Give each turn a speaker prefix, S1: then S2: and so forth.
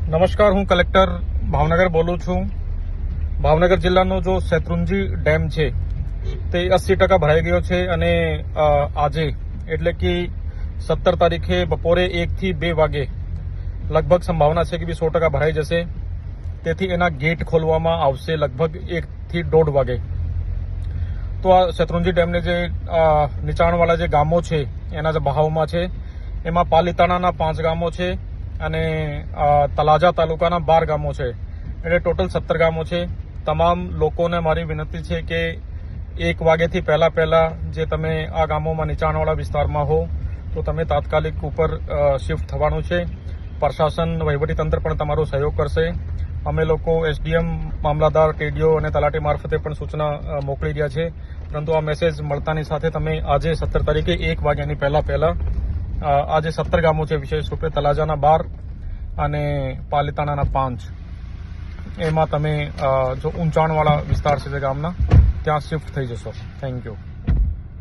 S1: નમસ્કાર, હું કલેક્ટર ભાવનગર બોલું છું। ભાવનગર જિલ્લાનો જો શેત્રુંજી ડેમ છે તે 80% ભરાઈ ગયો છે અને આજે એટલે કે 17 તારીખે બપોરે 1 થી 2 વાગે લગભગ સંભાવના છે કે 100% ભરાઈ જશે। તેથી એના ગેટ ખોલવામાં આવશે લગભગ 1 થી 1.5 વાગે। તો આ શેત્રુંજી ડેમને જે નીચાણવાળા જે ગામો છે એના જે બહાવમાં છે એમાં પાલીતાણાના 5 ગામો છે અને તલાજા તાલુકાના 12 ગામો છે, એટલે ટોટલ 17 ગામો છે। તમામ લોકોને મારી વિનંતી છે કે 1 વાગ્યાથી પહેલા જે તમે આ ગામોમાં નીચાણવાળા વિસ્તારમાં હો તો તમે તાત્કાલિક ઉપર શિફ્ટ થવાનું છે। પ્રશાસન વહીવટીતંત્ર પણ તમારો સહયોગ કરશે। અમે લોકો એસડીએમ, મામલાદાર, ટીડીઓ અને તલાટી મારફતે પણ સૂચના મોકલી રહ્યા છે, પરંતુ આ મેસેજ મળતાની સાથે તમે આજે 17 તારીખે 1 વાગ્યાની પહેલા આ જે 17 ગામો છે, વિશેષ રૂપે તલાજાના 12 અને પાલીતાણાના 5, એમાં તમે જો ઊંચાણવાળા વિસ્તાર છે જે ગામના ત્યાં શિફ્ટ થઈ જશો। Thank you.